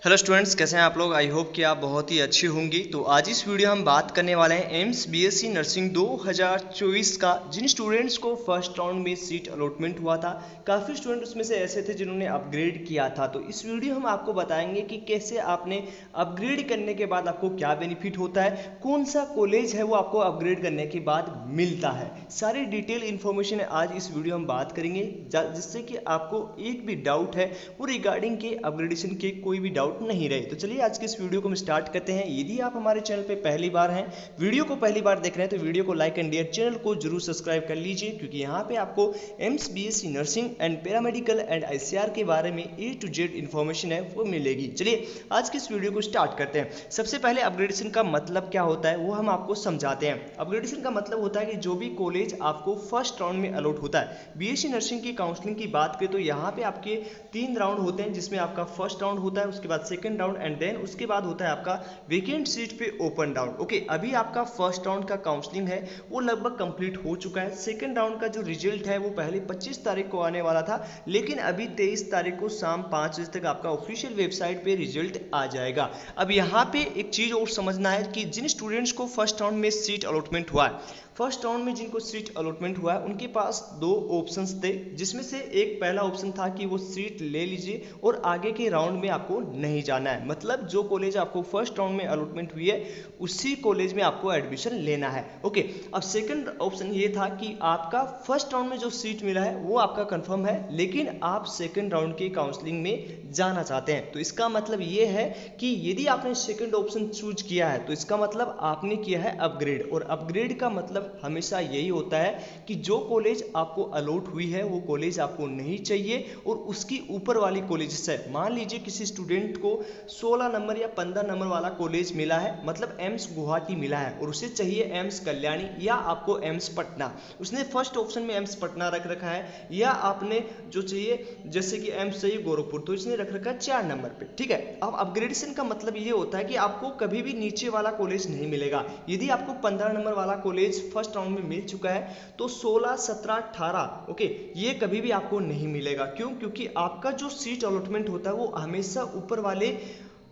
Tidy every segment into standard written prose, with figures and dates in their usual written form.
Hello students, कैसे हैं आप लोग। आई होप कि आप बहुत ही अच्छी होंगी। तो आज इस वीडियो हम बात करने वाले हैं एम्स बीएससी नर्सिंग 2024 का, जिन स्टूडेंट्स को फर्स्ट राउंड में सीट अलॉटमेंट हुआ था। काफ़ी स्टूडेंट उसमें से ऐसे थे जिन्होंने अपग्रेड किया था। तो इस वीडियो हम आपको बताएंगे कि कैसे आपने अपग्रेड करने के बाद आपको क्या बेनिफिट होता है, कौन सा कॉलेज है वो आपको अपग्रेड करने के बाद मिलता है। सारी डिटेल इन्फॉर्मेशन आज इस वीडियो हम बात करेंगे, जिससे कि आपको एक भी डाउट है वो रिगार्डिंग के अपग्रेडेशन के कोई भी डाउट नहीं रहे। तो चलिए आज के इस वीडियो को हम स्टार्ट करते हैं। यदि आप हमारे चैनल पे पहली बार हैं, वीडियो को पहली बार देख रहे हैं, तो वीडियो को लाइक एंड डियर, चैनल को जरूर सब्सक्राइब कर लीजिए, क्योंकि यहाँ पे आपको AIIMS BSc nursing and paramedical and ICR के बारे में ए टू जेड इन्फॉर्मेशन है वो मिलेगी। चलिए आज के इस वीडियो को स्टार्ट करते हैं। सबसे पहले अपग्रेडेशन का मतलब क्या होता है वो हम आपको समझाते हैं। अपग्रेडेशन का मतलब होता है कि जो भी कॉलेज आपको फर्स्ट राउंड में अलॉट होता है। बीएससी नर्सिंग की काउंसलिंग की बात करें तो यहाँ पे आपके 3 राउंड होते हैं, जिसमें आपका फर्स्ट राउंड होता है, उसके बाद सेकंड राउंड एंड देन उसके बाद होता है आपका वेकेंट सीट पे ओपन राउंड। ओके, अभी आपका फर्स्ट राउंड का काउंसलिंग है वो लगभग कंप्लीट हो चुका है। सेकंड राउंड का जो रिजल्ट है वो पहले 25 तारीख को आने वाला था, लेकिन अभी 23 तारीख को शाम 5 बजे तक आपका ऑफिशियल वेबसाइट पे रिजल्ट आ जाएगा। अब यहाँ पे एक चीज और समझना है कि जिन स्टूडेंट्स को फर्स्ट राउंड में सीट अलॉटमेंट हुआ है, फर्स्ट राउंड में जिनको सीट अलॉटमेंट हुआ है उनके पास 2 ऑप्शंस थे, जिसमें से एक पहला ऑप्शन था कि वो सीट ले लीजिए और आगे के राउंड में आपको नहीं जाना है। मतलब जो कॉलेज आपको फर्स्ट राउंड में अलॉटमेंट हुई है उसी कॉलेज में आपको एडमिशन लेना है। ओके, अब सेकंड ऑप्शन ये था कि आपका फर्स्ट राउंड में जो सीट मिला है वो आपका कंफर्म है, लेकिन आप सेकंड राउंड की काउंसलिंग में जाना चाहते हैं। तो इसका मतलब ये है कि यदि आपने सेकंड ऑप्शन चूज किया है तो इसका मतलब आपने किया है अपग्रेड, और अपग्रेड का मतलब हमेशा यही होता है कि जो कॉलेज आपको अलॉट हुई है वो कॉलेज आपको नहीं चाहिए और उसकी ऊपर वाली कॉलेज से, मान लीजिए किसी स्टूडेंट को 16 नंबर या 15 नंबर वाला कॉलेज मिला है, मतलब एम्स गुवाहाटी मिला है, और उसे चाहिए एम्स कल्याणी या आपको एम्स पटना। उसने फर्स्ट ऑप्शन में एम्स पटना रख रखा है, या आपने जो चाहिए जैसे कि एम्स चाहिए गोरखपुर, तो इसने रख रखा है 4 नंबर पे। ठीक है, अब अपग्रेडेशन का मतलब ये होता है कि आपको कभी भी नीचे वाला कॉलेज नहीं मिलेगा। यदि आपको 15 नंबर वाला कॉलेज फर्स्ट राउंड में मिल चुका है तो 16, 17, 18 ओके ये कभी भी आपको नहीं मिलेगा। क्यों? क्योंकि आपका जो सीट अलॉटमेंट होता है वो हमेशा ऊपर वाले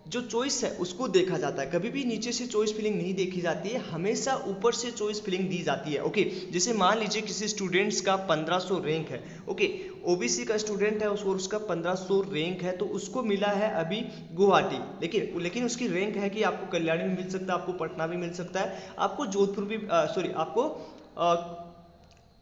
जो चॉइस है उसको देखा जाता है, कभी भी नीचे से चॉइस फिलिंग नहीं देखी जाती है, हमेशा ऊपर से चॉइस फिलिंग दी जाती है। ओके, जैसे मान लीजिए किसी स्टूडेंट्स का 1500 रैंक है, ओके ओबीसी का स्टूडेंट है उसका 1500 रैंक है, तो उसको मिला है अभी गुवाहाटी, लेकिन उसकी रैंक है कि आपको कल्याणी में मिल सकता है, आपको पटना भी मिल सकता है, आपको जोधपुर भी आपको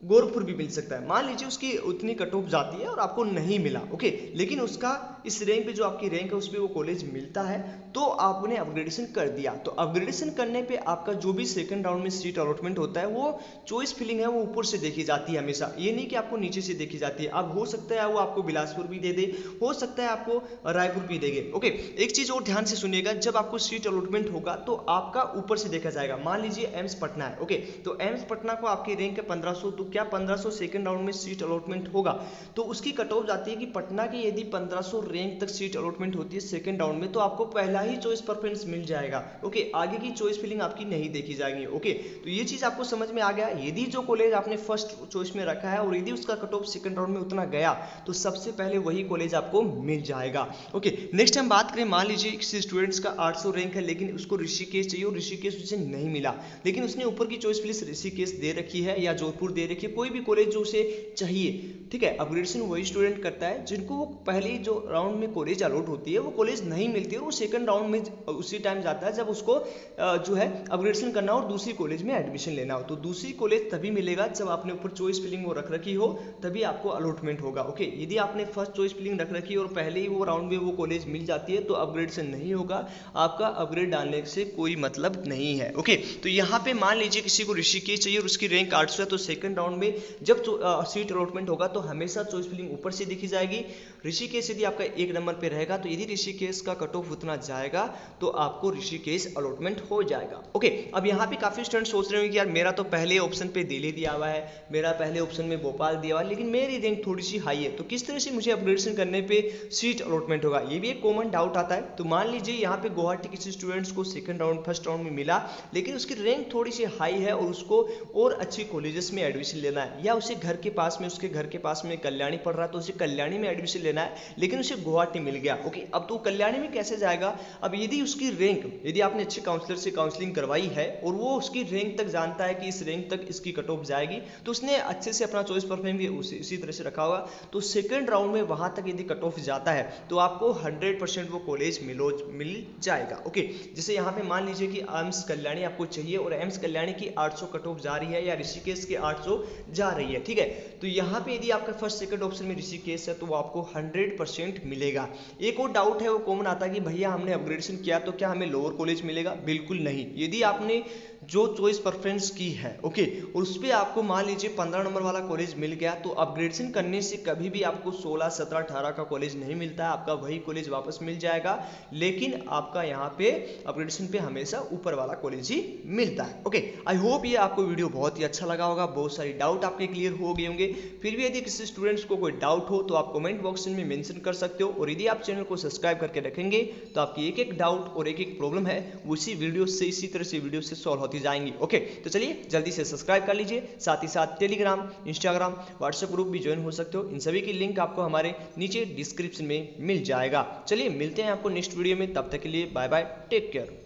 गोरखपुर भी मिल सकता है। मान लीजिए उसकी उतनी कट ऑफ जाती है और आपको नहीं मिला, ओके, लेकिन उसका इस रैंक पे जो आपकी रैंक है उस पर वो कॉलेज मिलता है, तो आपने अपग्रेडेशन कर दिया। तो अपग्रेडेशन करने पे आपका जो भी सेकंड राउंड में सीट अलॉटमेंट होता है वो चॉइस फिलिंग है वो ऊपर से देखी जाती है हमेशा, ये नहीं कि आपको नीचे से देखी जाती है। अब हो सकता है वो आपको बिलासपुर भी दे दे, हो सकता है आपको रायपुर भी देंगे। ओके, एक चीज और ध्यान से सुनिएगा, जब आपको सीट अलॉटमेंट होगा तो आपका ऊपर से देखा जाएगा। मान लीजिए एम्स पटना है, ओके, तो एम्स पटना को आपकी रैंक है 1500, तो क्या 1500 सेकंड राउंड में सीट अलॉटमेंट होगा तो उसकी कट ऑफ जाती है कि पटना की यदि 1500 रैंक तक सीट अलॉटमेंट होती है सेकंड राउंड में, तो आपको पहला ही चॉइस प्रेफरेंस मिल जाएगा। ओके, आगे की चॉइस फिलिंग आपकी नहीं देखी जाएगी। ओके, तो ये चीज आपको समझ में आ गया। यदि जो कॉलेज आपने फर्स्ट चॉइस में रखा है और यदि उसका कट ऑफ सेकंड राउंड में उतना गया तो सबसे पहले वही कॉलेज आपको मिल जाएगा। ओके, नेक्स्ट हम बात करें, मान लीजिए किसी स्टूडेंट्स का 800 रैंक है लेकिन उसको ऋषिकेश चाहिए और ऋषिकेश उसे नहीं मिला, लेकिन उसने ऊपर की चॉइस लिस्ट ऋषिकेश दे रखी है या जोधपुर दे रखी है, कोई भी कॉलेज जो उसे चाहिए। ठीक है, अपग्रेडेशन वही स्टूडेंट करता है जिनको वो पहले जो राउंड में कॉलेज अलॉट होती है वो कॉलेज नहीं मिलती है, और वो सेकंड राउंड में उसी टाइम जाता है जब उसको जो है अपग्रेडेशन करना हो और दूसरी कॉलेज में एडमिशन लेना हो। तो दूसरी कॉलेज तभी मिलेगा जब आपने ऊपर चॉइस फिलिंग वो रख रखी हो, तभी आपको अलॉटमेंट होगा। ओके, यदि आपने फर्स्ट चॉइस फिलिंग रख रखी है और पहले ही वो राउंड में वो कॉलेज मिल जाती है तो अपग्रेडेशन नहीं होगा, आपका अपग्रेड डालने से कोई मतलब नहीं है। ओके, तो यहाँ पे मान लीजिए किसी को ऋषिकेश चाहिए और उसकी रैंक 800 है, तो सेकंड राउंड में जब सीट अलॉटमेंट होगा तो हमेशा चॉइस फिलिंग ऊपर से देखी जाएगी। ऋषिकेश यदि आपका 1 नंबर पे रहेगा तो यदि ऋषिकेश का कट ऑफ उतना जाएगा तो आपको ऋषिकेश अलॉटमेंट हो जाएगा। ओके, अब यहाँ पे काफी स्टूडेंट सोच रहे होंगे कि यार मेरा तो पहले ऑप्शन पे दिल्ली दिया हुआ है, मेरा पहले ऑप्शन में भोपाल दिया हुआ है, लेकिन मेरी रैंक थोड़ी सी हाई है, तो किस तरह से मुझे अपग्रेडेशन करने पे सीट अलॉटमेंट होगा, ये भी एक कॉमन डाउट आता है। तो मान लीजिए यहाँ पे गुवाहाटी किसी स्टूडेंट्स को सेकंड राउंड फर्स्ट राउंड में मिला, लेकिन उसकी रैंक थोड़ी सी हाई है और उसको और अच्छी कॉलेजेस में एडमिशन लेना है, या उसे घर के पास में उसके घर के पास में कल्याणी पढ़ रहा है तो उसे कल्याणी में एडमिशन लेना है, लेकिन उसे उसे गुवाहाटी मिल गया। ओके, अब तो कल्याणी में कैसे जाएगा? अब यदि उसकी रैंक, यदि आपने अच्छे काउंसलर से काउंसलिंग करवाई है और वो उसकी रैंक तक जानता है कि इस रैंक तक इसकी कट ऑफ जाएगी, तो उसने अच्छे से अपना चॉइस परफॉर्म भी उसी तरह से रखा होगा, तो सेकंड राउंड में वहां तक यदि कट ऑफ जाता है तो आपको 100% वो कॉलेज मिल जाएगा। ओके, जैसे यहाँ पे मान लीजिए कि एम्स कल्याणी आपको चाहिए और एम्स कल्याणी की 800 कट ऑफ जा रही है या ऋषिकेश के 800 जा रही है, ठीक है, तो यहाँ पे यदि आपका फर्स्ट सेकंड ऑप्शन में ऋषिकेश है तो वो आपको 100% मिलेगा। एक और डाउट है वो कॉमन आता है कि भैया हमने अपग्रेडेशन किया तो क्या हमें लोअर कॉलेज मिलेगा? बिल्कुल नहीं। यदि आपने जो चॉइस प्रेफरेंस की है, ओके, और उस पर आपको मान लीजिए 15 नंबर वाला कॉलेज मिल गया, तो अपग्रेडेशन करने से कभी भी आपको 16, 17, 18 का कॉलेज नहीं मिलता है, आपका वही कॉलेज वापस मिल जाएगा, लेकिन आपका यहाँ पे अपग्रेडेशन पे हमेशा ऊपर वाला कॉलेज ही मिलता है। ओके, आई होप ये आपको वीडियो बहुत ही अच्छा लगा होगा, बहुत सारी डाउट आपके क्लियर हो गए होंगे। फिर भी यदि किसी स्टूडेंट्स को कोई डाउट हो तो आप कमेंट बॉक्स में मेंशन कर सकते हो, और यदि आप चैनल को सब्सक्राइब करके रखेंगे तो आपकी एक एक डाउट और एक एक प्रॉब्लम है वो इसी वीडियो से, इसी तरह से वीडियो से सॉल्व होती जाएंगी। ओके, तो चलिए जल्दी से सब्सक्राइब कर लीजिए, साथ ही साथ टेलीग्राम, इंस्टाग्राम, व्हाट्सएप ग्रुप भी ज्वाइन हो सकते हो। इन सभी की लिंक आपको हमारे नीचे डिस्क्रिप्शन में मिल जाएगा। चलिए मिलते हैं आपको नेक्स्ट वीडियो में, तब तक के लिए बाय बाय, टेक केयर।